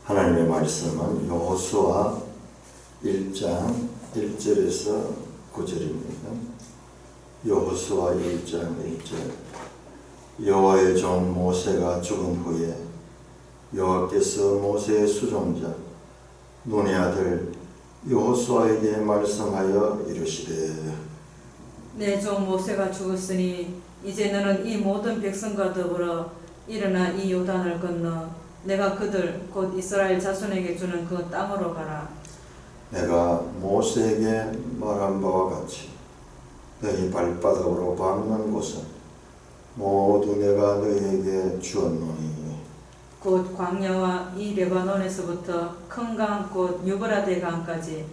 하나님의 말씀은 여호수아 1장 1절에서 9절입니다. 여호수아 1장 1절. 여호와의 종 모세가 죽은 후에 여호와께서 모세의 수종자 눈의 아들 여호수아에게 말씀하여 이르시되 내 종 모세가 죽었으니 이제 너는 이 모든 백성과 더불어 일어나 이 요단을 건너 내가 그들 곧 이스라엘 자손에게 주는 그 땅으로 가라. 내가 모세에게 말한 바와 같이 너희 발바닥으로 밟는 곳은 모두 내가 너희에게 주었노니 곧 광야와 이 레바논에서부터 큰 강 곧 유브라데 강까지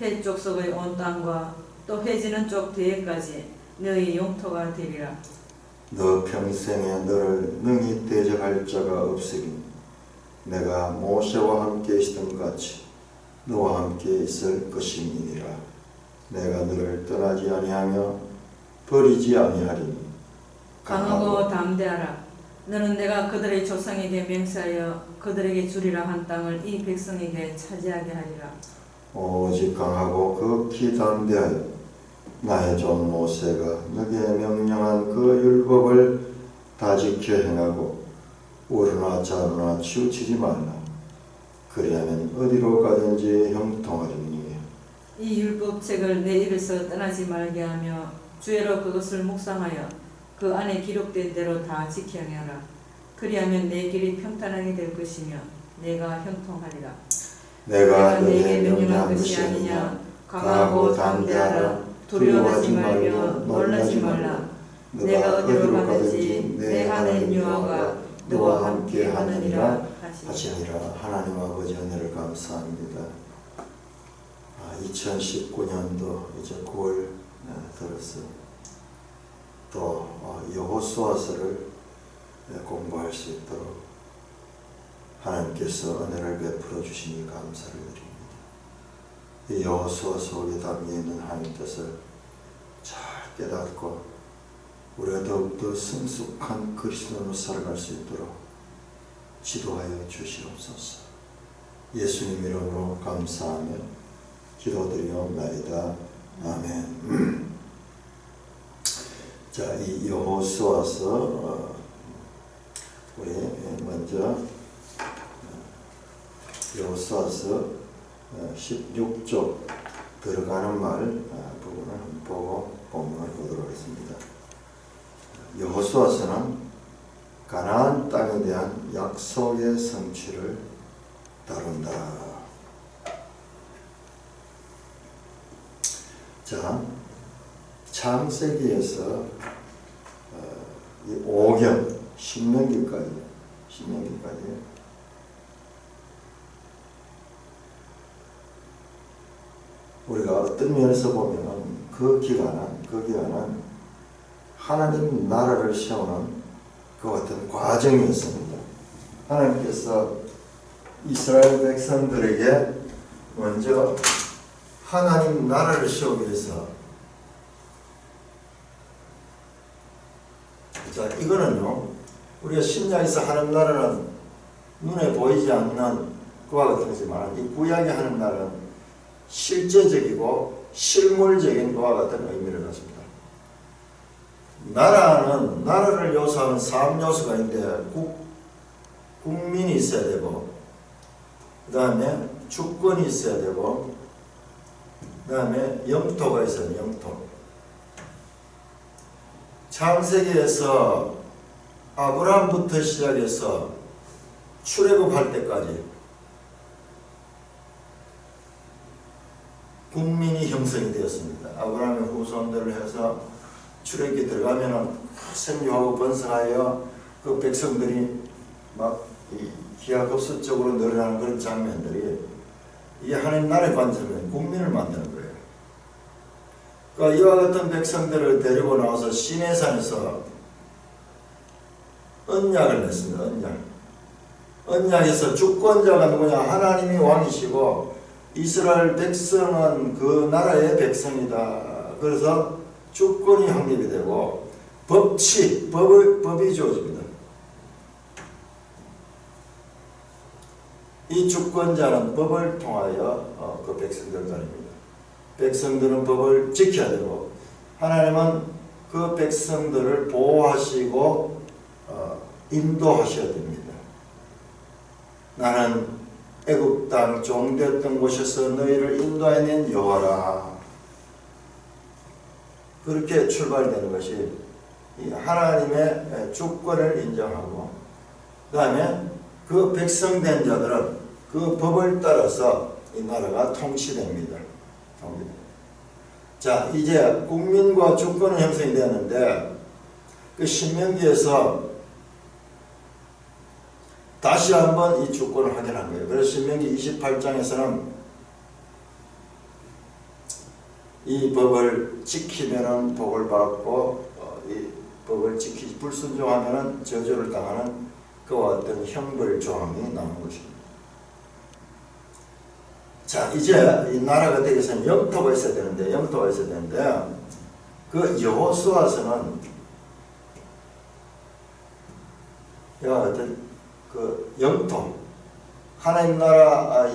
해 족속의 온 땅과 또 해지는 쪽 뒤에까지 너희 영토가 되리라. 너 평생에 너를 능히 대적할 자가 없으니 내가 모세와 함께 있었던 같이 너와 함께 있을 것임이니라. 내가 너를 떠나지 아니하며 버리지 아니하리니 강하고 담대하라. 너는 내가 그들의 조상에게 맹세하여 그들에게 주리라 한 땅을 이 백성에게 차지하게 하리라. 오직 강하고 극히 담대하여 나의 종 모세가 너에게 명령한 그 율법을 다 지켜 행하고 우르나 좌루나 치우치지 말라. 그리하면 어디로 가든지 형통하리니 이 율법책을 내 입에서 떠나지 말게 하며 주야로 그것을 묵상하여 그 안에 기록된 대로 다 지켜 행하라. 그리하면 내 길이 평탄하게 될 것이며 내가 형통하리라. 내가 내게 너에게 명령한 것이 아니냐. 강하고 담대하라. 두려워하지 말며 놀라지 말라. 내가 어디로 가든지 내 하나님 여호와가 너와 함께 하느니라 하시니라. 하나님 아버지 은혜를 감사합니다. 2019년도 이제 9월 들어서 또 여호수아서를 공부할 수 있도록 하나님께서 은혜를 베풀어 주시니 감사를 드립니다. 이 여호수아 속에 담겨있는 하나님 뜻을 잘 깨닫고 우리가 더욱더 성숙한 그리스도로 살아갈 수 있도록 지도하여 주시옵소서. 예수님 이름으로 감사하며 기도드리옵나이다. 아멘. 자, 이 여호수아서 우리 먼저 여호수아서 16쪽 들어가는 말 부분을 보고 본문을 보도록 하겠습니다. 여호수아서는 가나안 땅에 대한 약속의 성취를 다룬다. 자, 창세기에서 이 5경 신명기까지 우리가 어떤 면에서 보면 그 기간은 하나님 나라를 세우는 그 같은 과정이었습니다. 하나님께서 이스라엘 백성들에게 먼저 하나님 나라를 세우기 위해서, 자, 이거는요, 우리가 신약에서 하는 나라는 눈에 보이지 않는 그와 같은 거지만 이 구약에 하는 나라는 실제적이고 실물적인 그와 같은 의미를 가집니다. 나라를 요소하는 3요소가 있는데 국민이 있어야 되고, 그 다음에 주권이 있어야 되고, 그 다음에 영토가 있어야 돼요. 영토. 창세기에서 아브라함부터 시작해서 출애굽할 때까지 국민이 형성이 되었습니다. 아브라함의 후손들을 해서 출애굽에 들어가면은 생육하고 번성하여 그 백성들이 막 기하급수적으로 늘어나는 그런 장면들이 이 하나님 나라의 관점에서 국민을 만드는 거예요. 그러니까 이와 같은 백성들을 데리고 나와서 시내산에서 언약을 냈습니다. 언약에서 주권자가 누구냐? 하나님이 왕이시고 이스라엘 백성은 그 나라의 백성이다. 그래서 주권이 확립이 되고 법이 주어집니다. 이 주권자는 법을 통하여 그 백성들을 가립니다. 백성들은 법을 지켜야 되고 하나님은 그 백성들을 보호하시고 인도하셔야 됩니다. 나는 애굽 땅 종되었던 곳에서 너희를 인도해낸 여호와라. 그렇게 출발되는 것이 하나님의 주권을 인정하고 그 다음에 그 백성된 자들은 그 법을 따라서 이 나라가 통치됩니다. 자, 이제 국민과 주권은 형성이 되었는데 그 신명기에서 다시 한번 이 주권을 확인한 거예요. 그래서 신명기 28장에서는 이 법을 지키면은 복을 받고 이 법을 지키지 불순종하면은 저주를 당하는 그와 같은 형벌 조항이 나오는 것입니다. 자, 이제 이 나라가 되기 위해서는 영토가 있어야 되는데 그 여호수아서는 이와 같은 그 영토 하나님 나라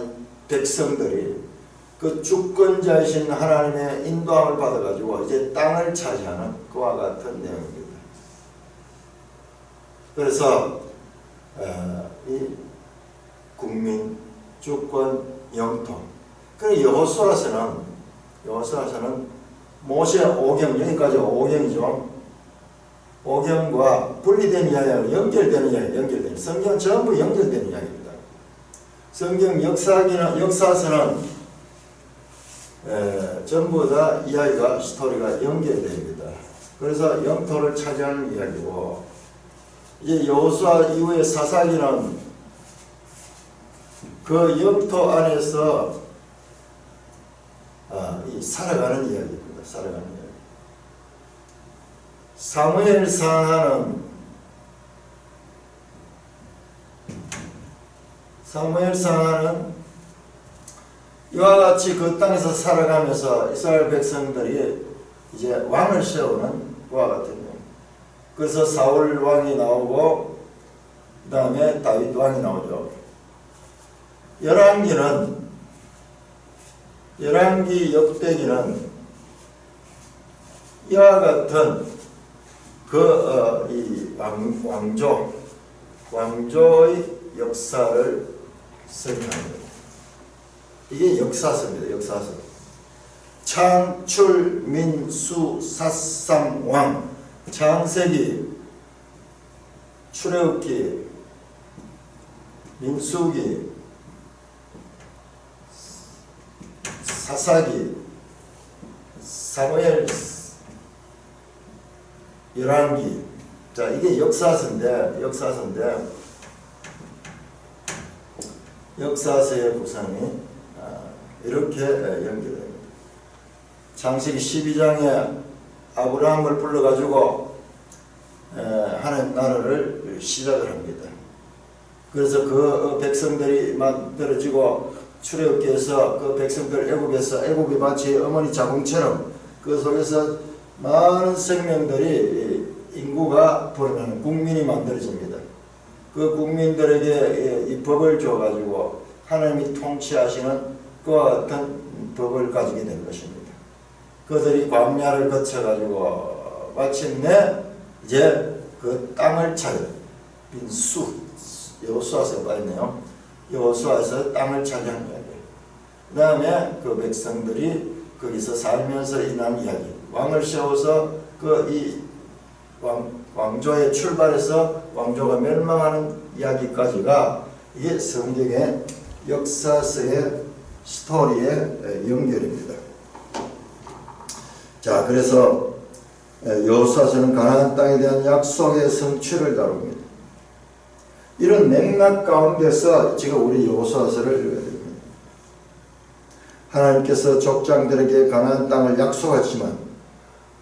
백성들이 그 주권자이신 하나님의 인도함을 받아가지고 이제 땅을 차지하는 그와 같은 내용입니다. 그래서 이 국민, 주권, 영토. 그리고 여호수아서는 모세 오경, 여기까지 오경이죠. 오경과 분리된 이야기하고 연결되는 이야기, 연결되는. 성경 전부 연결되는 이야기입니다. 성경 역사서는 전부 다 이야기가, 스토리가 연결됩니다. 그래서 영토를 차지하는 이야기고, 이제 여호수아 이후의 사사기는 그 영토 안에서 살아가는 이야기입니다. 살아가는 이야기. 사무엘상하는 이와 같이 그 땅에서 살아가면서 이스라엘 백성들이 이제 왕을 세우는 그와 같은 일. 그래서 사울 왕이 나오고 그 다음에 다윗 왕이 나오죠. 열왕기 역대기는 이와 같은 이 왕조의 역사를 설명합니다. 이게 역사서입니다. 역사서. 창출, 민수, 사삼, 왕, 창세기, 출애굽기, 민수기, 사사기, 사무엘, 열왕기. 자, 이게 역사서인데 역사서의 구성이 이렇게 연결됩니다. 창세기 12장에 아브라함을 불러가지고 하나님 나라를 시작을 합니다. 그래서 그 백성들이 만들어지고 출애굽기에서 그 백성들 애굽이 마치 어머니 자궁처럼 그 속에서 많은 생명들이 인구가 벌어나는 국민이 만들어집니다. 그 국민들에게 이 법을 줘가지고 하나님이 통치하시는 그와 같은 법을 가지게 된 것입니다. 그들이 광야를 거쳐가지고 마침내 이제 그 땅을 차려 빈수 여호수아서에 빠졌네요. 여호수아에서 땅을 차지한 이야기. 그 다음에 그 백성들이 거기서 살면서 일어난 이야기. 왕을 세워서 이 왕조의 출발해서 왕조가 멸망하는 이야기까지가 이게 성경의 역사서의 스토리의 연결입니다. 자, 그래서 여호수아서는 가나안 땅에 대한 약속의 성취를 다룹니다. 이런 맥락 가운데서 지금 우리 여호수아서를 읽어야 됩니다. 하나님께서 족장들에게 가나안 땅을 약속하지만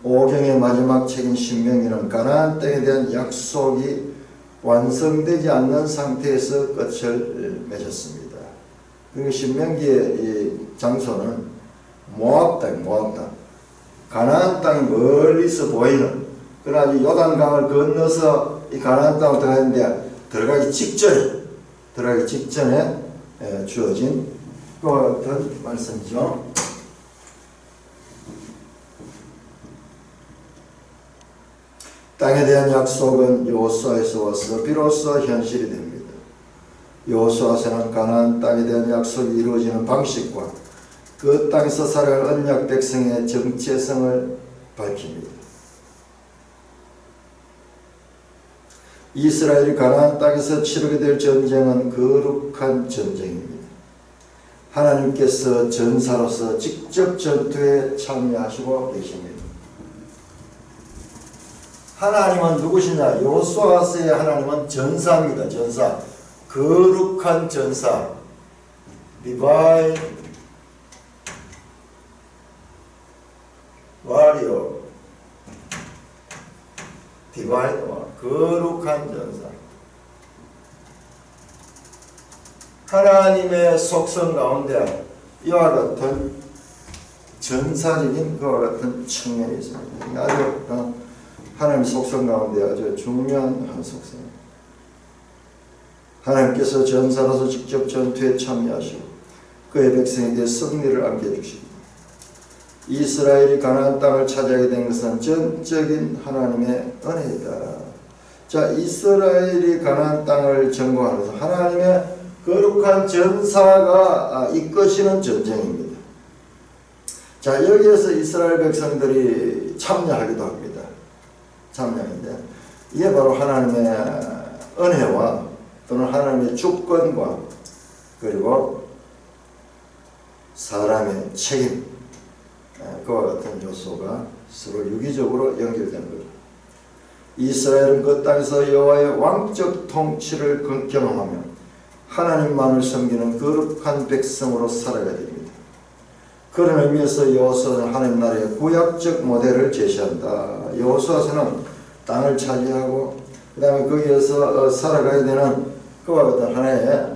오경의 마지막 책인 신명기는 가나안 땅에 대한 약속이 완성되지 않는 상태에서 끝을 맺었습니다. 그리고 신명기의 이 장소는 모압 땅. 가나안 땅이 멀리서 보이는, 그러나 요단강을 건너서 이 가나안 땅을 들어가는데 들어가기 직전에 주어진 그와 같은 말씀이죠. 땅에 대한 약속은 여호수아에서 비로소 현실이 됩니다. 여호수아서는 가나안 땅에 대한 약속이 이루어지는 방식과 그 땅에서 살아갈 언약 백성의 정체성을 밝힙니다. 이스라엘이 가나안 땅에서 치르게 될 전쟁은 거룩한 전쟁입니다. 하나님께서 전사로서 직접 전투에 참여하시고 계십니다. 하나님은 누구시냐? 여호수아서의 하나님은 전사입니다. 전사. 거룩한 전사. Divine warrior. Divine warrior. 거룩한 전사. 하나님의 속성 가운데 이와 같은 전사적인 그와 같은 측면이 있습니다. 아주 하나님의 속성 가운데 아주 중요한 한 속성입니다. 하나님께서 전사로서 직접 전투에 참여하시고 그의 백성에게 승리를 안겨주십니다. 이스라엘이 가나안 땅을 차지하게 된 것은 전적인 하나님의 은혜이다. 자, 이스라엘이 가나안 땅을 점거하면서 하나님의 거룩한 전사가 이끄시는 전쟁입니다. 자, 여기에서 이스라엘 백성들이 참여하기도 합니다. 참여인데 이게 바로 하나님의 은혜와 또는 하나님의 주권과 그리고 사람의 책임, 그와 같은 요소가 서로 유기적으로 연결된 거죠. 이스라엘은 그 땅에서 여호와의 왕적 통치를 경험하며 하나님만을 섬기는 거룩한 백성으로 살아가야 됩니다. 그런 의미에서 여호수아는 하나님 나라의 구약적 모델을 제시한다. 여호수아서는 땅을 차지하고 그 다음에 거기에서 살아가야 되는 그와 같은 하나의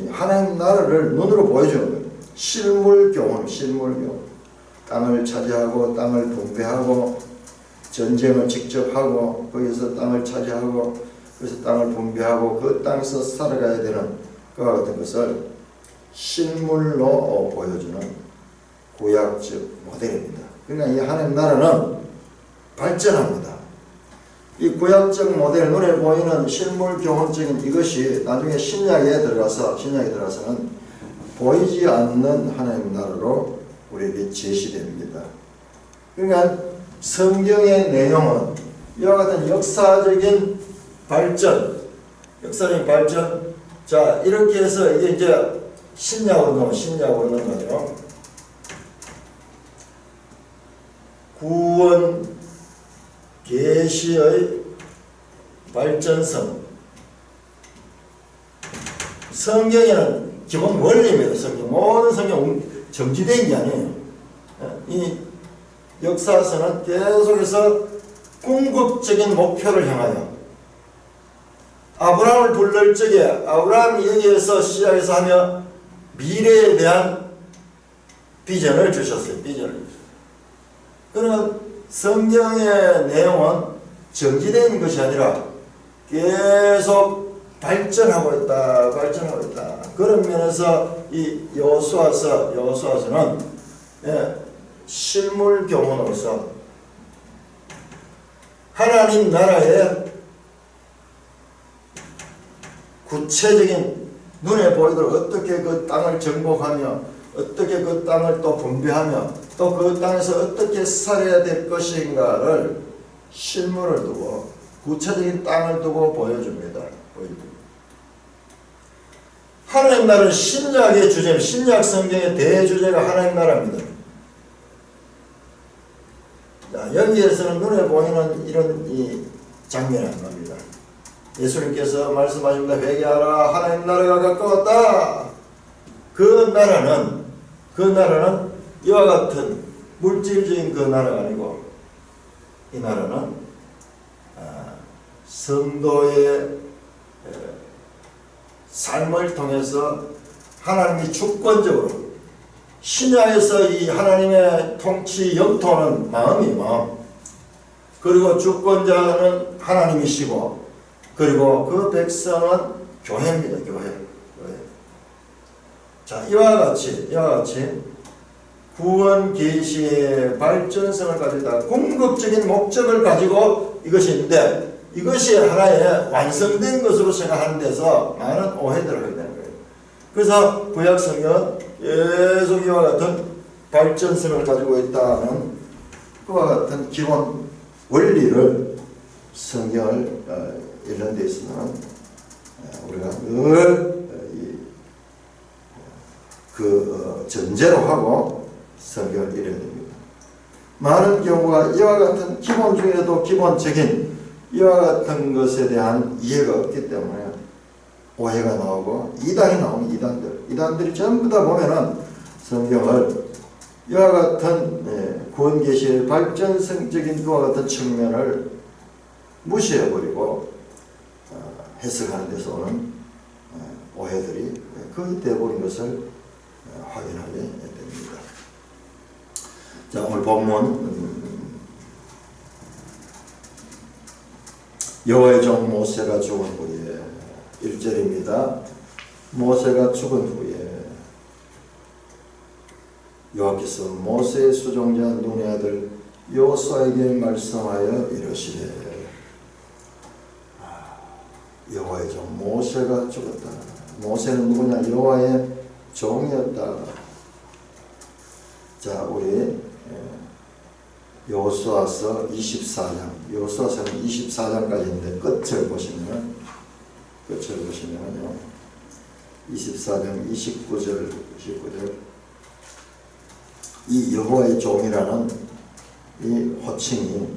하나님 나라를 눈으로 보여주는 거예요. 실물교훈, 실물교훈. 땅을 차지하고 땅을 분배하고 전쟁을 직접 하고 거기서 땅을 차지하고 그래서 땅을 분배하고 그 땅에서 살아가야 되는 그와 같은 것을 실물로 보여주는 구약적 모델입니다. 그러니까 이 하나님 나라는 발전합니다. 이 구약적 모델, 눈에 보이는 실물 교훈적인 이것이 나중에 신약에 들어가서는 보이지 않는 하나님 나라로 우리에게 제시됩니다. 그러니까 성경의 내용은 이와 같은 역사적인 발전, 자, 이렇게 해서 이게 이제 신약으로 넘어가요. 구원 계시의 발전성. 성경에는 기본 원리입니다. 모든 성경 정지된 게 아니에요. 이 역사서는 계속해서 궁극적인 목표를 향하여 아브라함을 불러올 적에 아브라함이 여기에서 시작해서 하며 미래에 대한 비전을 주셨어요. 그러면 성경의 내용은 정지된 것이 아니라 계속 발전하고 있다. 그런 면에서 이 여호수아서는 실물 교훈으로서 하나님 나라의 구체적인 눈에 보이도록 어떻게 그 땅을 정복하며 어떻게 그 땅을 또 분배하며 또 그 땅에서 어떻게 살아야 될 것인가를 실물을 두고 구체적인 땅을 두고 보여줍니다. 하나님 나라는 신약의 주제입니다. 신약 성경의 대주제가 하나님 나라입니다. 자, 여기에서는 눈에 보이는 이런 이 장면이 겁니다. 예수님께서 말씀하십니다. 회개하라. 하나님 나라가 가까웠다. 그 나라는 이와 같은 물질적인 그 나라가 아니고 이 나라는 성도의 삶을 통해서 하나님이 주권적으로 신약에서 이 하나님의 통치 영토는 마음 그리고 주권자는 하나님이시고 그리고 그 백성은 교회입니다. 교회. 자, 이와 같이 구원 계시의 발전성을 가지다 궁극적인 목적을 가지고 이것이 있는데 이것이 하나의 완성된 것으로 생각하는 데서 많은 오해들을 하게 되는 거예요. 그래서 구약 성경은 계속 이와 같은 발전성을 가지고 있다는 그와 같은 기본 원리를 성경을 읽는 데 있어서는 우리가 늘 전제로 하고 성경을 읽어야 됩니다. 많은 경우가 이와 같은 기본 중에도 기본적인 이와 같은 것에 대한 이해가 없기 때문에 오해가 나오고 이단이 나오는 이단들이 전부 다 보면은 성경을 이와 같은 구원 계시의 발전성적인 그와 같은 측면을 무시해버리고 해석하는 데서 오는 오해들이 거의 대부분인 것을 확인하게 됩니다. 자, 오늘 본문 여호와의 종 모세가 죽은 후에 1절입니다. 모세가 죽은 후에 여호와께서 모세의 수종자 눈의 아들 여호수아에게 말씀하여 이르시되 여호와의 종 모세가 죽었다. 모세는 누구냐? 여호와의 종이었다. 자, 우리 여호수아서 24장, 여호수아서는 24장까지인데 끝을 보시면요 24장 29절 이 여호와의 종이라는 이 호칭이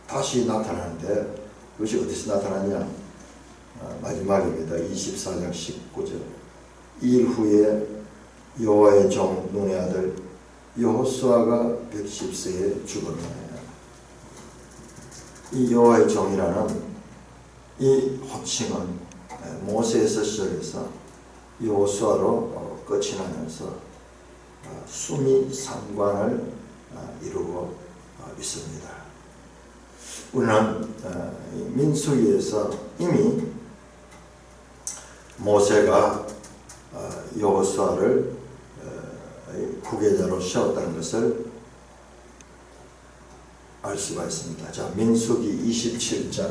다시 나타나는데 그것이 어디서 나타나냐? 마지막입니다. 24장 19절. 이일 후에 여호와의 종 눈의 아들 여호수아가 110세에 죽었나니. 이 여호와의 종이라는 이 호칭은 모세에서 시작해서 여호수아로 끝이 나면서 수미 상관을 이루고 있습니다. 우리는 민수기에서 이미 모세가 여호수아를 후계자로 세웠다는 것을 알 수가 있습니다. 자, 민수기 27장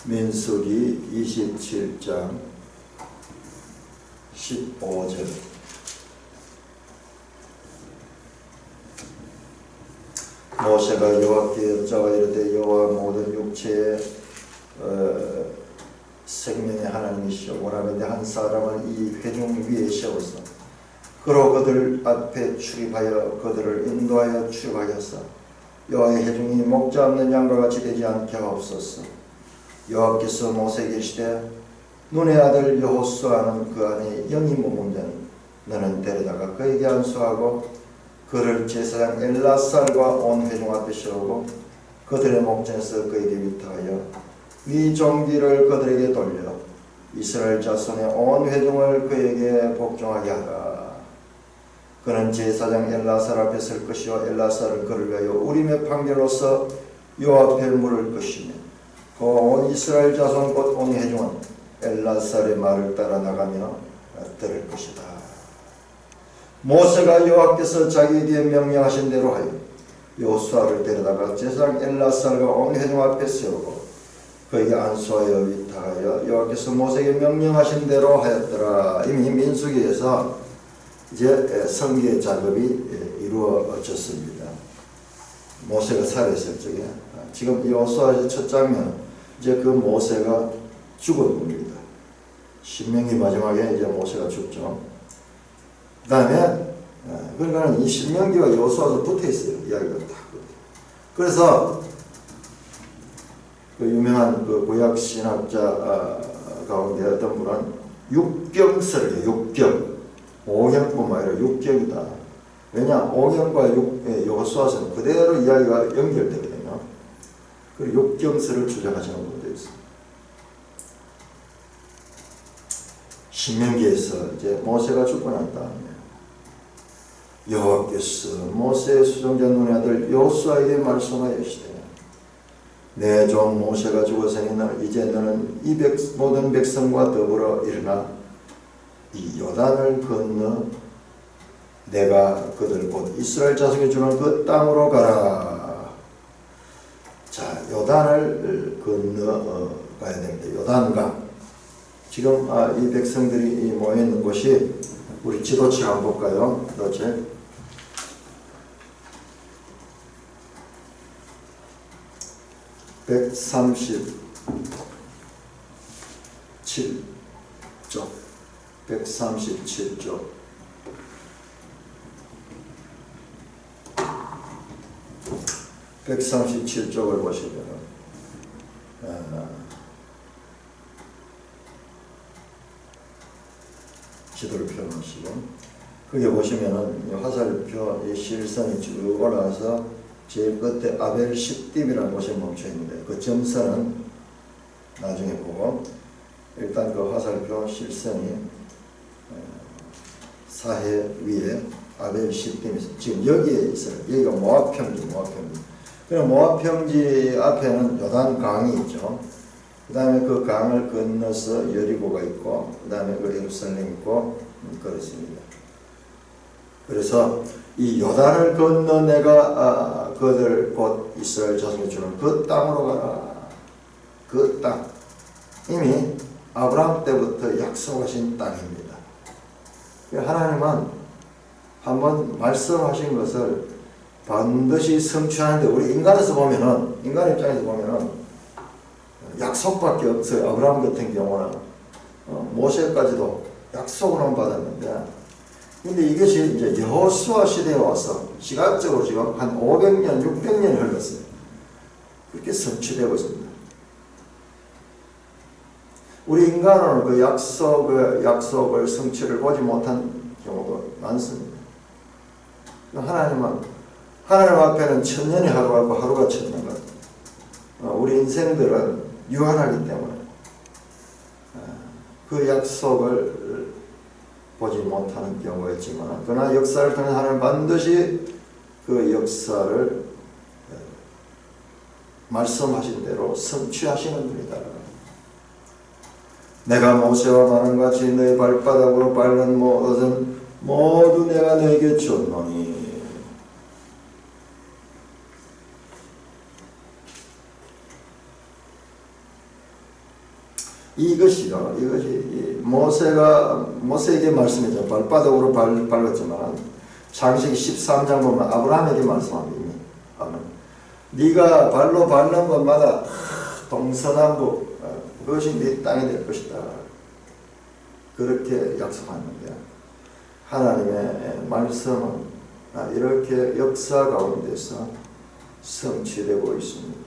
민수기 27장 15절 모세가 여호와께 여짜와 이르되 여호와 모든 육체의 생명의 하나님이시오. 원하건대 한 사람을 이 회중 위에 세워서 그로 그들 앞에 출입하여 그들을 인도하여 출입하여서 여호와의 회중이 목자 없는 양과 같이 되지 않게 하옵소서. 여호와께서 모세에게 이르시되 눈의 아들 여호수아는 그 안에 영이 머문 자니 너는 데려다가 그에게 안수하고 그를 제사장 엘라살과 온 회중 앞에 세우고 그들의 목전에서 그에게 위탁하여 네 종기를 그들에게 돌려 이스라엘 자손의 온 회중을 그에게 복종하게 하라. 그는 제사장 엘라살 앞에 설 것이요 엘라살은 그를 위하여 우림의 판결로서 여호와 앞에 물을 것이며 그 온 이스라엘 자손 곧 온 회중은 엘라살의 말을 따라 나가며 들을 것이다. 모세가 여호와께서 자기 뒤에 명령하신 대로 하여 여호수아를 데려다가 제사장 엘라살과 온 회중 앞에 세우고 그에게 안수하여 위탁하여 여호와께서 모세에게 명령하신 대로 하였더라. 이미 민수기에서 이제 성계 작업이 이루어졌습니다. 모세가 살아있을 적에 지금 여호수아의 첫 장면 이제 그 모세가 죽은 겁니다. 신명기 마지막에 이제 모세가 죽죠. 그 다음에 그러니까 이 신명기와 여호수아도 붙어 있어요. 이야기가 다. 그래서 그 유명한 그 구약 신학자 가운데 어떤 분은 육경설이에요. 육경. 오경뿐만 아니라 육경이다. 왜냐? 오경과 여호수아서는 그대로 이야기가 연결되거든요. 그리고 육경설을 주장하시는 분도 있습니다. 신명기에서 이제 모세가 죽고 난 다음에 여호와께서 모세의 수종자 눈의 아들 여호수아에게 말씀하시되 내 종 모세가 죽었으니 이제 너는 모든 백성과 더불어 일어나 이 요단을 건너 내가 그들 곧 이스라엘 자손에 주는 그 땅으로 가라. 자, 요단을 건너 가야 됩니다. 요단강. 지금 이 백성들이 모여 있는 곳이 우리 지도책 한번 볼까요? 지도책. (137쪽) 137쪽 137쪽을 보시면 지도를 펴놓으시고 거기 보시면은 화살표의 실선이 쭉 올라가서 제일 끝에 아벨 십딥이라는 곳에 멈춰 있는데 그 점선은 나중에 보고 일단 그 화살표 실선이 사해 위에 아벨 십딥이 지금 여기에 있어요. 여기가 모압 평지. 그럼 모압 평지 앞에는 요단 강이 있죠. 그 다음에 그 강을 건너서 여리고가 있고 그 다음에 그 예루살렘 있고 그렇습니다. 그래서 이 요단을 건너 내가 그들 곧 이스라엘 자손에 주는 그 땅으로 가라. 그 땅 이미 아브라함 때부터 약속하신 땅입니다. 하나님은 한번 말씀하신 것을 반드시 성취하는데 우리 인간의 입장에서 보면은 약속밖에 없어요. 아브라함 같은 경우는 모세까지도 약속을 받았는데 근데 이것이 이제 여호수아 시대에 와서 시각적으로 지금 한 500년, 600년이 흘렀어요. 그렇게 성취되고 있습니다. 우리 인간은 그 약속을 성취를 보지 못한 경우도 많습니다. 하나님 앞에는 천년이 하루 같고 하루가 천년 같고 우리 인생들은 유한하기 때문에 그 약속을 보지 못하는 경우가 있지만 그러나 역사를 통해 하나님 반드시 그 역사를 말씀하신 대로 성취하시는 분이다. 내가 모세와 말한 같이 너희 발바닥으로 밟는 것은 모두 내가 너에게 줬노니 이것이 모세에게 말씀이죠. 발바닥으로 밟았지만 창세기 13장 보면 아브라함에게 말씀합니다. 네가 발로 밟는 것마다 동서남북 그것이 네 땅이 될 것이다. 그렇게 약속하는데 하나님의 말씀은 이렇게 역사 가운데서 성취되고 있습니다.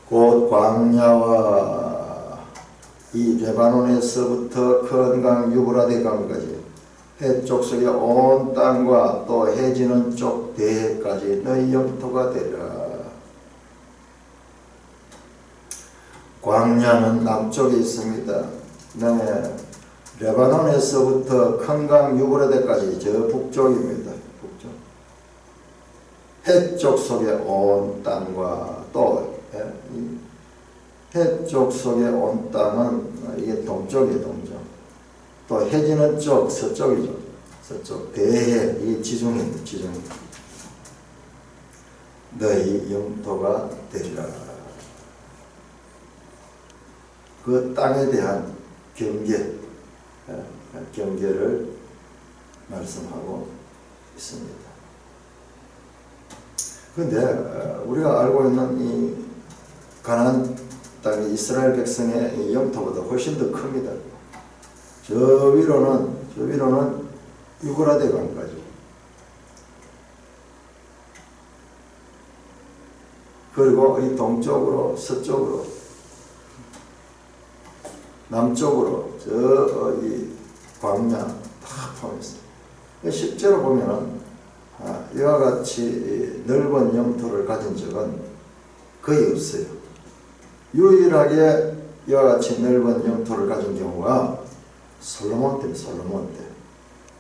곧 광야와 이 레바논에서부터 큰 강 유브라데 강까지 해쪽 속의 온 땅과 또 해지는 쪽 대해까지 너희 영토가 되리라. 광야는 남쪽에 있습니다. 그다음에 레바논에서부터 큰 강 유브라데까지 저 북쪽입니다. 북쪽. 해쪽 속의 온 땅과 또 해쪽 속의 온 땅은 이게 동쪽이에요. 동쪽. 또 해지는 쪽 서쪽이죠. 서쪽. 대해 이 지중해입니다. 지중해. 너희 영토가 되리라. 그 땅에 대한 경계를 말씀하고 있습니다. 그런데 우리가 알고 있는 이 가나안 땅이 이스라엘 백성의 영토보다 훨씬 더 큽니다. 저 위로는 유브라데 강까지. 그리고 이 동쪽으로, 서쪽으로, 남쪽으로 이 광야 다 포함했어요. 실제로 보면은 이와 같이 넓은 영토를 가진 적은 거의 없어요. 유일하게 이와 같이 넓은 영토를 가진 경우가 솔로몬 때입니다. 솔로몬 때.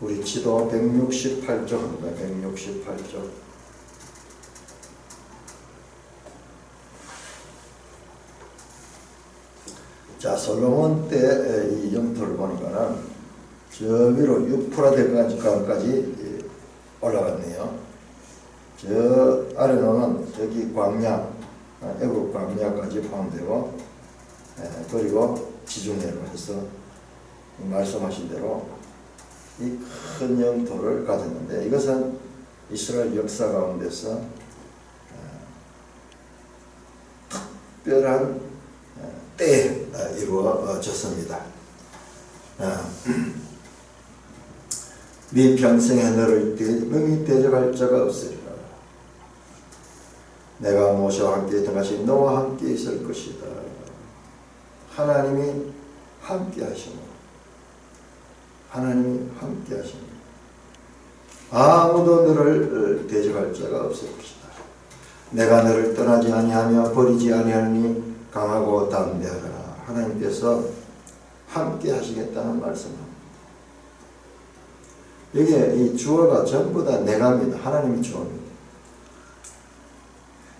우리 지도 168쪽입니다. 168쪽. 자, 솔로몬 때 이 영토를 보니까는 저 위로 유프라데강까지 올라갔네요. 저 아래로는 저기 광야, 애국 광야까지 포함되고, 그리고 지중해로 해서 말씀하신 대로 이 큰 영토를 가졌는데, 이것은 이스라엘 역사 가운데서 특별한 때에 이루어졌습니다. 네 평생에 너를 능히 대적할 자가 없으리라. 내가 모세와 함께 있던 같이 너와 함께 있을 것이다. 하나님이 함께 하시고, 하나님이 함께 하시고, 아무도 너를 대적할 자가 없을 것이다. 내가 너를 떠나지 아니하며 버리지 아니하니 강하고 담대하라. 하나님께서 함께 하시겠다는 말씀입니다. 여기에 이 주어가 전부 다 내가입니다. 하나님이 주어입니다.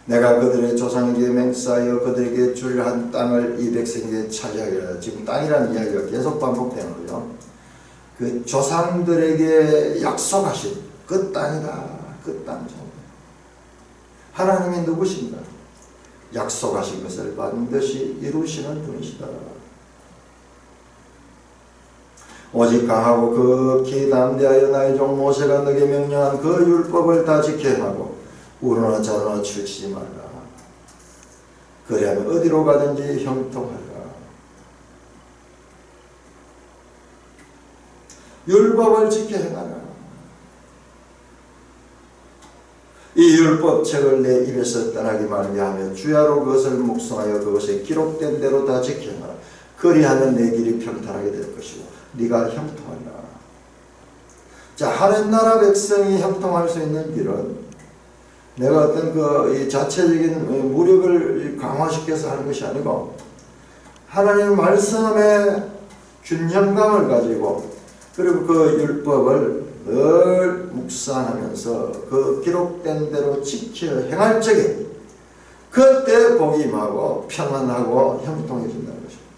내가 그들의 조상에게 맹세하여 그들에게 줄 한 땅을 이 백성에게 차지하리라. 지금 땅이라는 이야기가 계속 반복되는 거죠. 그 조상들에게 약속하신 그 땅이다. 그 땅이죠. 하나님이 누구신가? 약속하신 것을 반드시 이루시는 분이시다. 오직 강하고 극히 담대하여 나의 종 모세가 너에게 명령한 그 율법을 다 지켜야 하고 우러나 좌로나 치우치지 말라. 그리하면 어디로 가든지 형통하라. 율법을 지켜 행하라. 이 율법책을 내 입에서 떠나기 말미하며 주야로 그것을 묵상하여 그것에 기록된 대로 다 지켜 행하라. 그리하면 내 길이 평탄하게 될 것이고 네가 형통하리라. 자, 하늘 나라 백성이 형통할 수 있는 길은 내가 어떤 이 자체적인 무력을 강화시켜서 하는 것이 아니고 하나님의 말씀의 균형감을 가지고 그리고 그 율법을 늘 묵상하면서 그 기록된 대로 지켜 행할 적에 그때 복이 임하고 평안하고 형통해진다는 것입니다.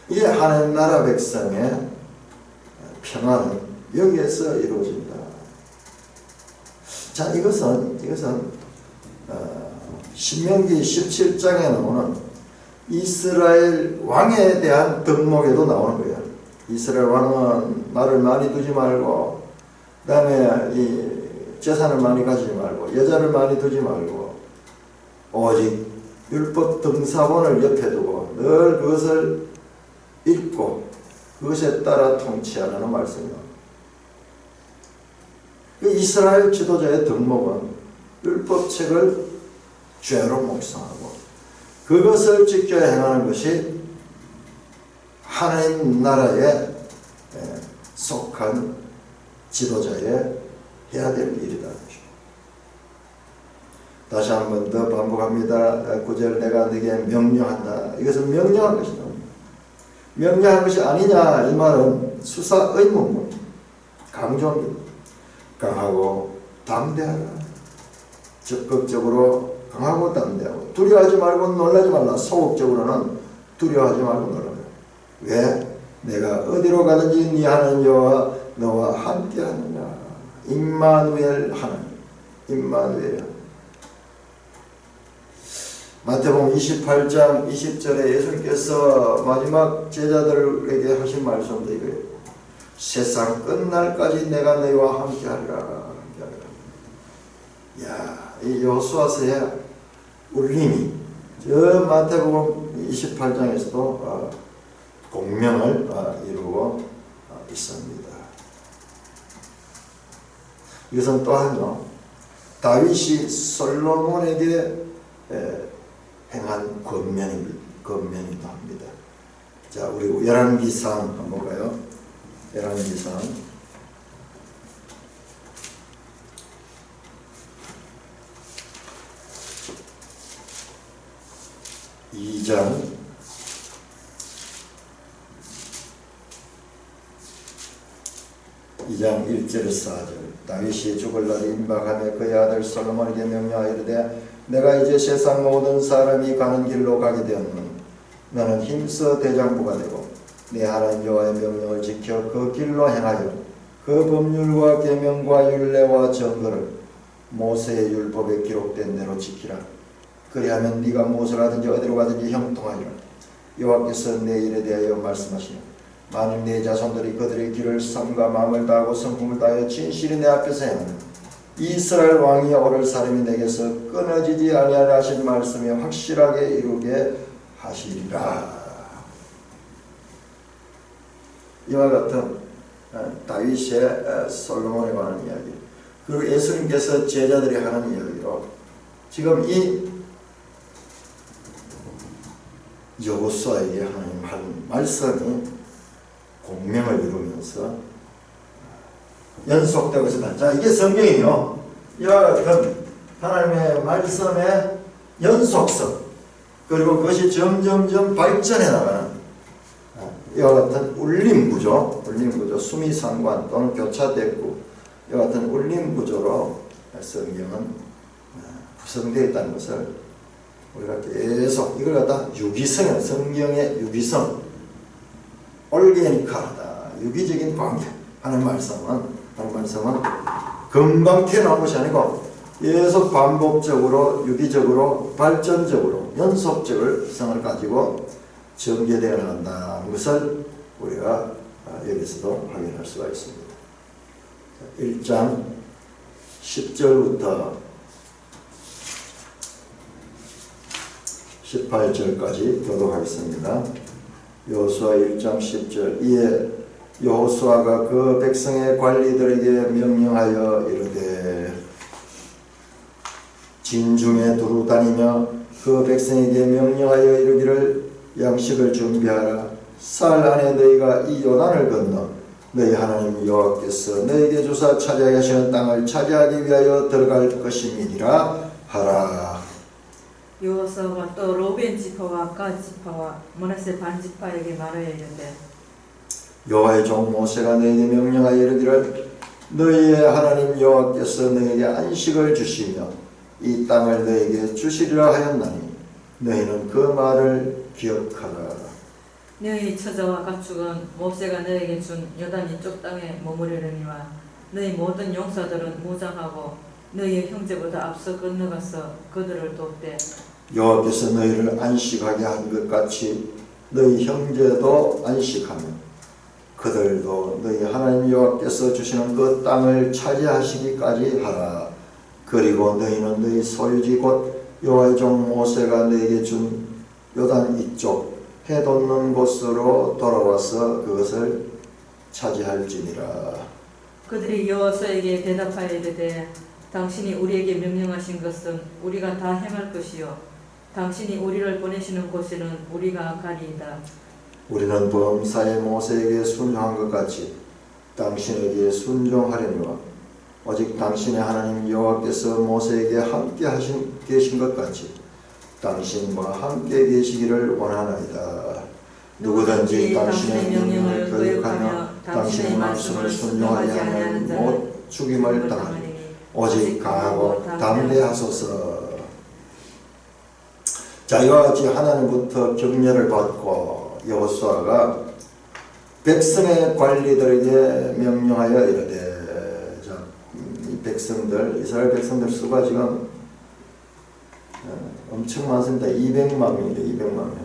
이게 하나님 나라 백성의 평안은 여기에서 이루어진다. 자, 이것은 신명기 17장에 나오는 이스라엘 왕에 대한 덕목에도 나오는 거예요. 이스라엘 왕은 말을 많이 두지 말고, 그 다음에 이 재산을 많이 가지지 말고, 여자를 많이 두지 말고, 오직 율법 등사본을 옆에 두고 늘 그것을 읽고 그것에 따라 통치하라는 말씀이에요. 그 이스라엘 지도자의 덕목은 율법책을 죄로 묵상하고 그것을 지켜 행하는 것이 하나님 나라에 속한 지도자의 해야 될 일이다. 다시 한 번 더 반복합니다. 9절 내가 네게 명령한다. 이것은 명령한 것이다. 명령한 것이 아니냐 이 말은 수사 의문문 강조입니다. 강하고 담대하라. 적극적으로 강하고 담대하고 두려워하지 말고 놀라지 말라. 소극적으로는 두려워하지 말고 놀라라. 왜? 내가 어디로 가든지 네 하나님 여호와 너와 함께하느냐. 임마누엘 하나님. 임마누엘. 마태복음 28장 20절에 예수님께서 마지막 제자들에게 하신 말씀도 이거예요. 세상 끝날까지 내가 너희와 함께하리라. 야, 이 여호수아서의 울림이 저 마태복음 28장에서도 공명을 이루고 있습니다. 이것은 또한요, 다윗이 솔로몬에게 행한 권면이기도 합니다. 자, 우리 열왕기상 한번 볼까요? 열왕기상 2장 2장 1절 4절 다윗이 죽을 날이 임박하며 그의 아들 솔로몬에게 명령하여 이르되 내가 이제 세상 모든 사람이 가는 길로 가게 되었노니 너는 힘써 대장부가 되고 내 하나님 여호와의 명령을 지켜 그 길로 행하여 그 법률과 계명과 율례와 정거를 모세의 율법에 기록된 대로 지키라. 그리하면 네가 무엇을 하든지 어디로 가든지 형통하리라. 여호와께서 내 일에 대하여 말씀하시니 만일 내 자손들이 그들의 길을 삼가 마음을 다하고 성품을 다하여 진실이 내 앞에서 행하는 이스라엘 왕이 오를 사람이 내게서 끊어지지 아니하라 하신 말씀이 확실하게 이루게 하시리라. 이와 같은 다윗의 솔로몬에 관한 이야기, 그리고 예수님께서 제자들이 하는 이야기로 지금 이 여호수아에게 하나님 한 말씀이 공명을 이루면서 연속되고 있습니다. 자, 이게 성경이요. 이와 같은 하나님의 말씀의 연속성, 그리고 그것이 점점점 발전해 나가는 이와 같은 울림구조, 수미상관 또는 교차대구, 이와 같은 울림구조로 성경은 구성되어 있다는 것을 우리가 계속 이걸 갖다 유기성, 성경의 유기성, 올게니카다, 유기적인 관계. 하는 말씀은 금방 튀어나온 것이 아니고 계속 반복적으로, 유기적으로, 발전적으로, 연속적을 성을 가지고 전개되어 나간다는 것을 우리가 여기서도 확인할 수가 있습니다. 1장 10절부터 18절까지 교독하겠습니다. 여호수아 1장 10절 이에 여호수아가 그 백성의 관리들에게 명령하여 이르되 진중에 두루 다니며 그 백성에게 명령하여 이르기를 양식을 준비하라. 사흘 안에 너희가 이 요단을 건너 너희 하나님 여호와께서 너희에게 주사 차지하게 하시는 땅을 차지하기 위하여 들어갈 것임이니라 하라. 여호수아가 또 로벤 지파와 갓 지파와 므낫세 반 지파에게 말하여 이르되 여호와의 종 모세가 너희에게 명령하여 이르기를 너희의 하나님 여호와께서 너희에게 안식을 주시며 이 땅을 너희에게 주시리라 하였나니 너희는 그 말을 기억하라. 너희 처자와 가축은 모세가 너희에게 준 요단 이쪽 땅에 머무르려니와 너희 모든 용사들은 무장하고 너희의 형제보다 앞서 건너가서 그들을 돕되 여호와께서 너희를 안식하게 한 것 같이 너희 형제도 안식하며 그들도 너희 하나님 여호와께서 주시는 그 땅을 차지하시기까지 하라. 그리고 너희는 너희 소유지 곧 여호와의 종 모세가 너희에게 준 요단 이쪽 해 돋는 곳으로 돌아와서 그것을 차지할지니라. 그들이 여호수아에게 대답하여 이르되 당신이 우리에게 명령하신 것은 우리가 다 행할 것이요 당신이 우리를 보내시는 곳에는 우리가 가리이다. 우리는 범사에 모세에게 순종한 것 같이 당신에게 순종하려니와 오직 당신의 하나님 여호와께서 모세에게 함께 계신 것 같이 당신과 함께 계시기를 원하나이다. 누구든지 당신의 명령을 거역하며 당신의 말씀을 순종하지 아니하는 못 죽임을 당하니 오직 강하고 담대하소서. 자, 이와 같이 하나님부터 격려를 받고 여호수아가 백성의 관리들에게 명령하여 이르되, 자, 이 백성들, 이스라엘 백성들 수가 지금 엄청 많습니다. 200만 명이죠. 200만 명.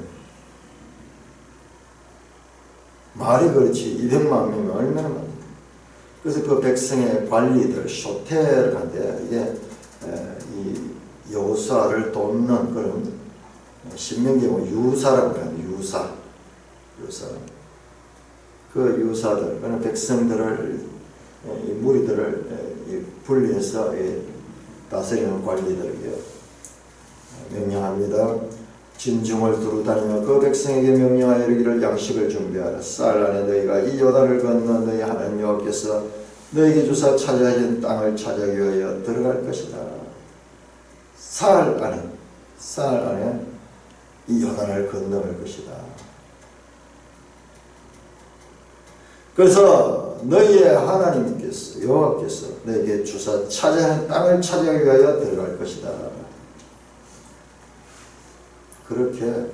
말이 그렇지 200만 명이면 얼마나 많습니까? 그래서 그 백성의 관리들 쇼테를 한데 이게 이 여호수아를 돕는 그런 신명기에 유사라고 합니다. 유사. 그 유사들, 그런 백성들을 이 무리들을 분리해서 다스리는 관리들에게 명령합니다. 진중을 두루 다니며 그 백성에게 명령하여 이르기를 양식을 준비하라. 쌀 안에 너희가 이 요단을 건너 너희 하나님 여호와께서 너희에게 주사 차지하신 땅을 차지하기 위하여 들어갈 것이다. 쌀 안에 이 요단을 건너갈 것이다. 그래서 너희의 하나님께서 여호와께서 너에게 주사 차지한 땅을 차지하기 위하여 들어갈 것이다. 그렇게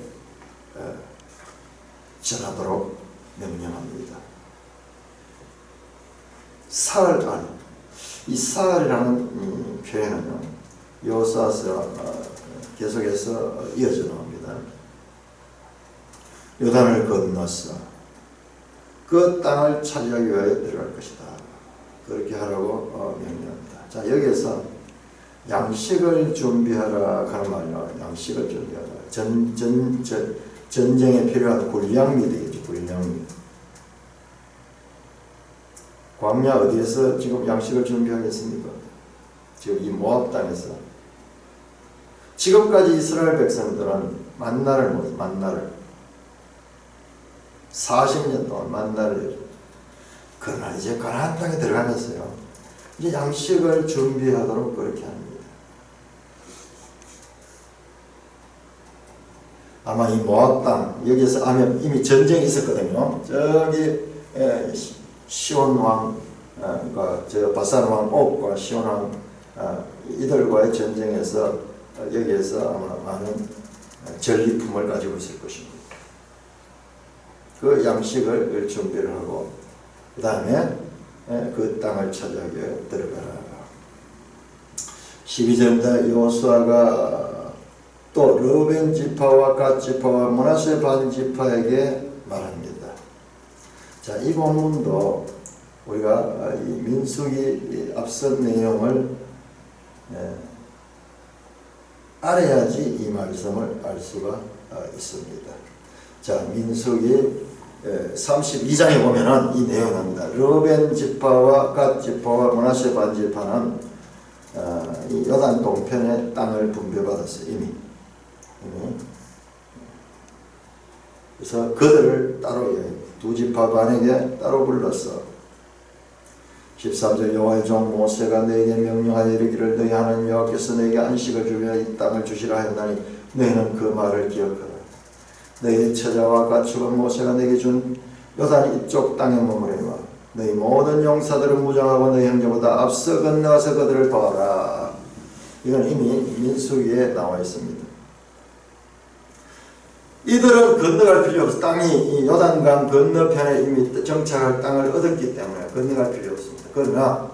전하도록 명령합니다. 사흘 안에 이 사흘이라는 표현은요, 여호수아서 계속해서 이어져 나옵니다. 요단을 건너서 그 땅을 차지하기 위하여 들어갈 것이다. 그렇게 하라고 명령합니다. 자, 여기에서 양식을 준비하라 하는 말이요. 양식을 준비하라. 전쟁에 필요한 군량미 되겠죠. 군량미. 광야 어디에서 지금 양식을 준비하겠습니까? 지금 이 모압 땅에서. 지금까지 이스라엘 백성들은 만나를 먹었어요. 만나를. 40년 동안 만나를. 그러나 이제 가나안 땅에 들어가면서요, 이제 양식을 준비하도록 그렇게 합니다. 아마 이 모압 땅, 여기에서 하면 이미 전쟁이 있었거든요. 저기 시온 왕과 저 바산 왕 옥과 시온 왕 이들과의 전쟁에서 여기에서 아마 많은 전리품을 가지고 있을 것입니다. 그 양식을 준비를 하고 그 다음에 그 땅을 차지하게 들어가라. 12절입니다. 여호수아가 또 르벤 지파와 갓 지파와 므낫세 반 지파에게 말합니다. 자, 이 본문도 우리가 이 민수기 앞선 내용을 알아야지 이 말씀을 알 수가 있습니다. 자, 민수기 32장에 보면은 이 내용이 나옵니다. 르벤 지파와 갓 지파와 므낫세 반 지파는 이 요단 동편의 땅을 분배받았어요. 이미. 그래서 그들을 따로 두 지파 반에게 따로 불렀어. 13절 여호와의 종 모세가 너에게 명령하여 이르기를 너희 하나님 여호와께서 너에게 안식을 주며 이 땅을 주시라 하였나니 너희는 그 말을 기억하라. 너희 처자와 가축은 모세가 너에게 준 요단 이쪽 땅에 머무르니와 너희 모든 용사들은 무장하고 너희 형제보다 앞서 건너가서 그들을 도와라. 이건 이미 민수기에 나와 있습니다. 이들은 건너갈 필요 없어. 땅이 요단강 건너편에 이미 정착할 땅을 얻었기 때문에 건너갈 필요 없습니다. 그러나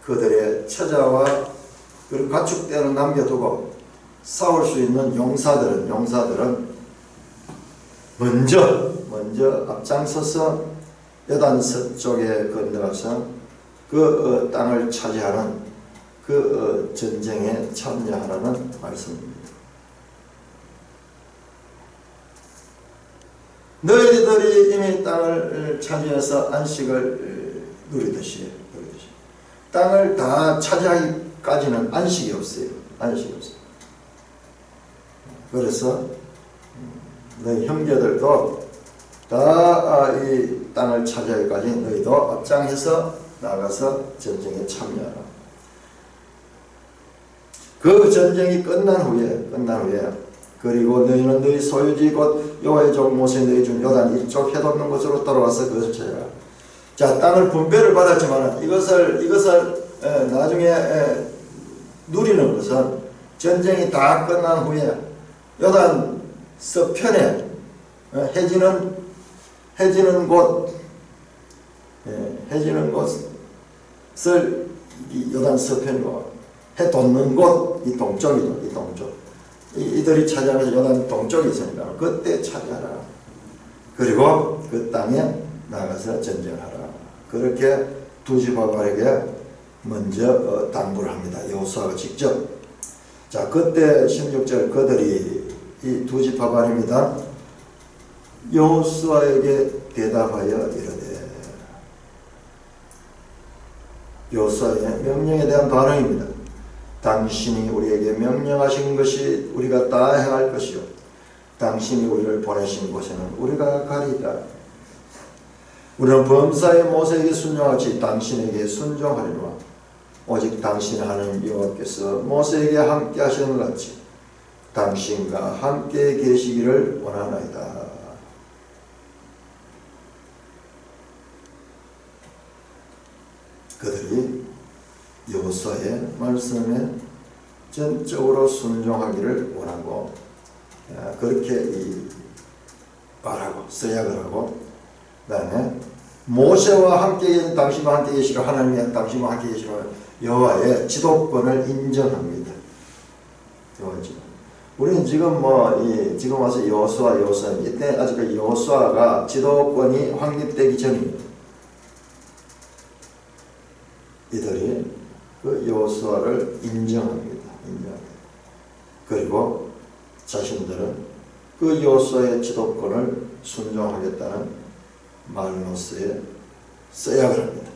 그들의 처자와 그리고 가축대는 남겨두고 싸울 수 있는 용사들은 먼저 앞장서서 요단 서쪽에 건너가서 그 땅을 차지하는 그 전쟁에 참여하라는 말씀입니다. 너희들이 이미 땅을 차지해서 안식을 누리듯이 땅을 다 차지하기까지는 안식이 없어요. 안식이 없어요. 그래서 너희 형제들도 다 이 땅을 차지하기까지 너희도 앞장해서 나가서 전쟁에 참여하라. 그 전쟁이 끝난 후에 그리고 너희는 너희 소유지 곧 여호와의 종 모세 너희 준 요단 이쪽 해돋는 곳으로 돌아와서 그것을 찾아라. 자, 땅을 분배를 받았지만 이것을 나중에 누리는 것은 전쟁이 다 끝난 후에 요단 서편에 해지는 곳을 요단 서편이고 해 돋는 곳 이 동쪽이죠. 이 동쪽. 이들이 차지하면서 요단 동쪽이 있으니까 그때 차지하라. 그리고 그 땅에 나가서 전쟁하라. 그렇게 두 지파발에게 먼저 당부를 합니다. 여호수아가 직접. 자, 그때 16절 그들이 이 두 지파발입니다. 여호수아에게 대답하여 이르되, 여호수아의 명령에 대한 반응입니다. 당신이 우리에게 명령하신 것이 우리가 다 행할 것이요 당신이 우리를 보내신 곳에는 우리가 가리이다. 우리는 범사의 모세에게 순종하지 당신에게 순종하리라. 오직 당신 하나님 여호와께서 모세에게 함께 하시는 것 같이 당신과 함께 계시기를 원하나이다. 그들이 여호수아의 말씀에 전적으로 순종하기를 원하고 그렇게 말하고 서약을 하고 그 다음에 모세와 함께 계신 당신과 함께 계시고 하나님이 당신과 함께 계시고 여호와의 지도권을 인정합니다. 여호와의 지도. 우리는 지금 지금 와서 여호수아 이때 아직 여호수아가 지도권이 확립되기 전입니다. 이들이 그 여호수아를 인정합니다. 그리고 자신들은 그 여호수아의 지도권을 순종하겠다는 말로서의 서약을 합니다.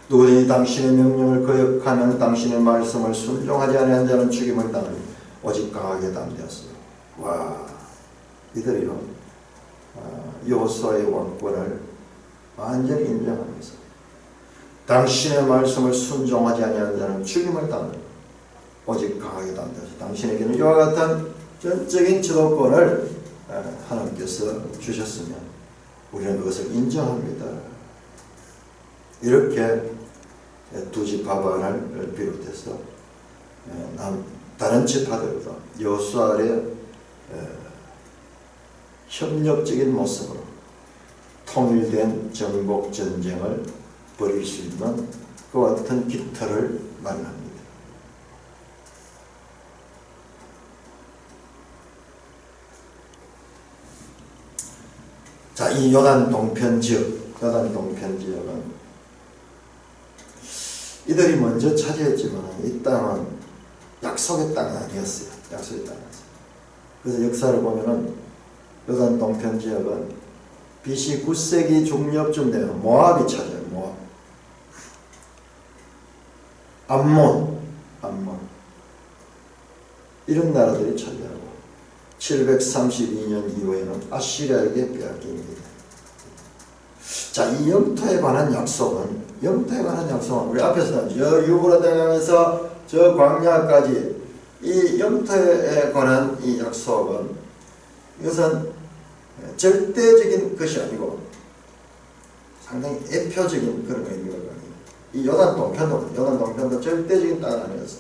누구든지 당신의 명령을 거역하면 당신의 말씀을 순종하지 않은 자는 죽임을 당하니 오직 강하게 담대하소서. 와, 이들이요 여호수아의 왕권을 완전히 인정하면서 당신의 말씀을 순종하지 아니하는 자는 죽임을 당하니 오직 강하게 담대하소서. 당신에게는 이와 같은 전적인 지도권을 하나님께서 주셨으면 우리는 그것을 인정합니다. 이렇게 두 지파반을 비롯해서 다른 지파들도 여호수아의 협력적인 모습으로 통일된 정복 전쟁을 벌일 수 있는 그와 같은 깃털을 만납니다. 자, 이 요단 동편 지역은 이들이 먼저 차지했지만 이 땅은 약속의 땅은 아니었어요. 약속의 땅이었어요. 그래서 역사를 보면은 요단 동편 지역은 BC 9세기 중엽쯤 되면 모압이 차지해요. 모압. 암몬 이런 나라들이 차지하고 732년 이후에는 아시리아에게 빼앗깁니다. 자, 이 영토에 관한 약속은 우리 앞에서 저 유브라데강에서 저 광야까지 이 영토에 관한 이 약속은 이것은 절대적인 것이 아니고 상당히 애표적인 그런 의미가 있습니다. 이 요단 동편도 절대적인 땅은 아니어서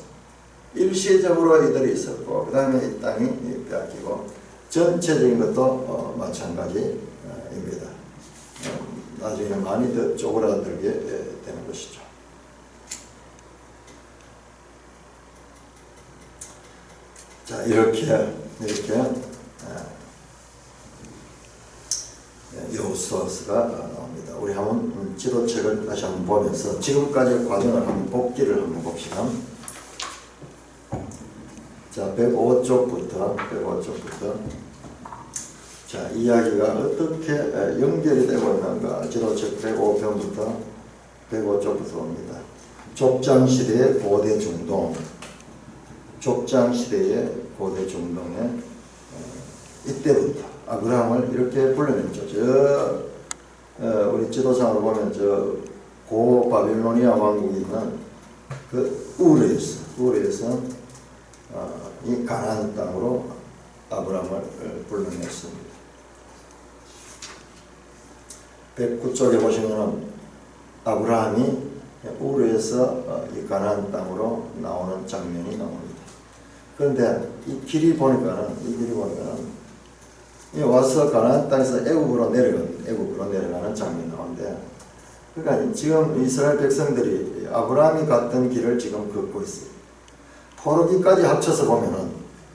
일시적으로 이들이 있었고 그 다음에 이 땅이 빼앗기고 전체적인 것도 마찬가지입니다. 나중에는 많이 더 쪼그라들게 되는 것이죠. 자, 이렇게 여호수아서가 나옵니다. 우리 한번 지도책을 다시 한번 보면서 지금까지의 과정을 한번 복기를 한번 봅시다. 자, 105쪽부터 자, 이야기가 어떻게 연결이 되고 있는가. 지도책 105편부터 105쪽부터 봅니다. 족장시대의 고대 중동에 이때부터 아브라함을 이렇게 불러냈죠. 우리 지도상을 보면 저 고 바빌로니아 왕국이 있는 그 우르에서 이 가나안 땅으로 아브라함을 불러냈습니다. 109쪽에 보시면 아브라함이 우르에서 이 가나안 땅으로 나오는 장면이 나옵니다. 그런데 이 길이 보니까는 와서 가나안 땅에서 애굽으로 내려가는 장면이 나오는데, 그러니까 지금 이스라엘 백성들이 아브라함이 갔던 길을 지금 걷고 있어요. 포로기까지 합쳐서 보면은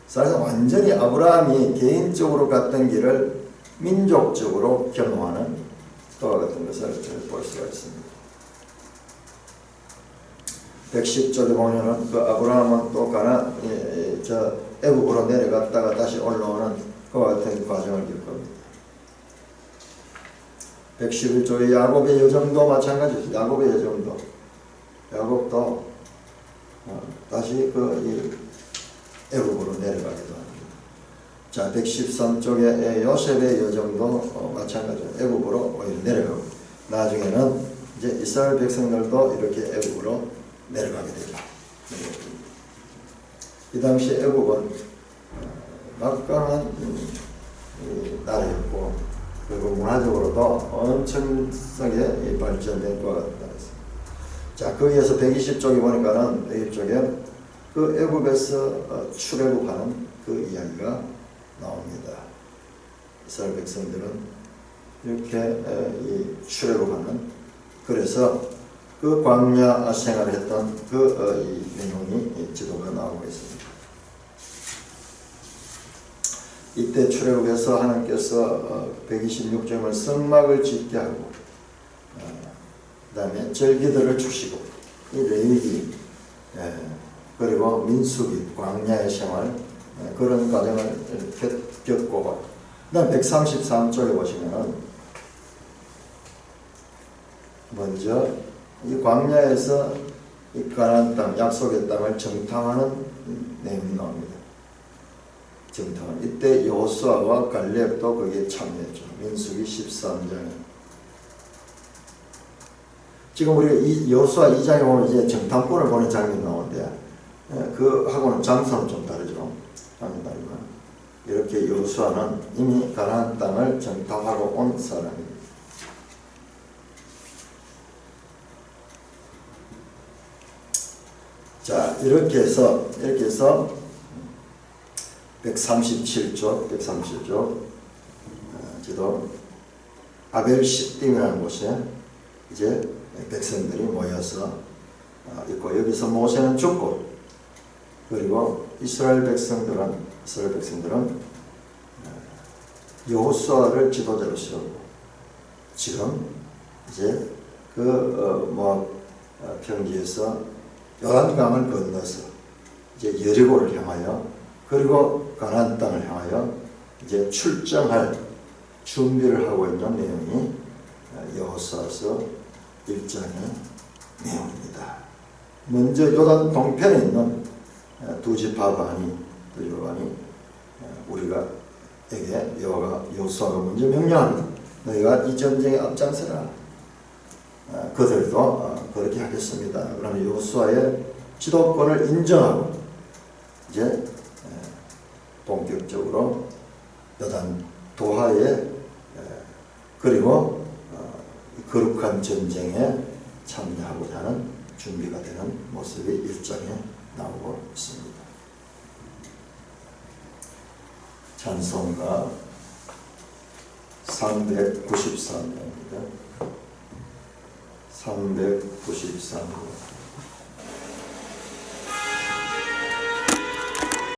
사실상 완전히 아브라함이 개인적으로 갔던 길을 민족적으로 경험하는 그와 같은 것을 볼 수가 있습니다. 110쪽에 보면은 그 아브라함은 또 애굽으로 내려갔다가 다시 올라오는 그와 같은 과정을 겪습니다. 111쪽에 야곱의 여정도 마찬가지죠. 야곱도 다시 애굽으로 내려가기도 합니다. 자, 113쪽에 요셉의 여정도 마찬가지로 애굽으로 내려가고, 나중에는 이제 이스라엘 백성들도 이렇게 애굽으로 내려가게 되죠. 이 당시 애굽은 막강한 나라였고, 그리고 문화적으로도 엄청나게 발전된 것과 같습니다. 자, 거기에서 120쪽에 보니까는 120쪽에 그 애굽에서 출애굽하는 그 이야기가 나옵니다. 이스라엘 백성들은 이렇게 이 출애굽하는, 그래서 그 광야 생활을 했던 그 이 내용이 지도가 나오고 있습니다. 이때 출애굽에서 하나님께서 126점을 성막을 짓게 하고 그 다음에 절기들을 주시고 이 레위기 그리고 민수기 광야의 생활 그런 과정을 겪고, 그 다음 133쪽에 보시면은 먼저 이 광야에서 이 가나안 땅, 약속의 땅을 정탐하는 내용이 나옵니다. 정탐. 이때 여호수아와 갈렙도 거기에 참여했죠. 민수기 13장에. 지금 우리가 이 여호수아 2장에 보면 이제 정탐꾼을 보는 장면이 나오는데 그하고는 장소는 좀 다르죠. 장면이 다르지만 이렇게 여호수아는 이미 가나안 땅을 정탐하고 온 사람입니다. 자, 이렇게 해서 137쪽 지도 아벨 시딤이라는 곳에 이제 백성들이 모여서 있고, 여기서 모세는 죽고, 그리고 이스라엘 백성들은 여호수아를 지도자로 세우고, 지금 이제 평지에서 요단강을 건너서 이제 여리고를 향하여, 그리고 가나안 땅을 향하여 이제 출정할 준비를 하고 있는 내용이 여호수아서 1장의 내용입니다. 먼저 요단 동편에 있는 두 지파반이 우리가에게 여호수아가 먼저 명령합니다. 너희가 이 전쟁에 앞장서라. 그들도 그렇게 하겠습니다. 그러면 여호수아의 지도권을 인정하고 이제 본격적으로 요단 도하에 그리고 거룩한 전쟁에 참여하고자 하는 준비가 되는 모습이 1장에 나오고 있습니다. 찬송가 393명입니다. 393명.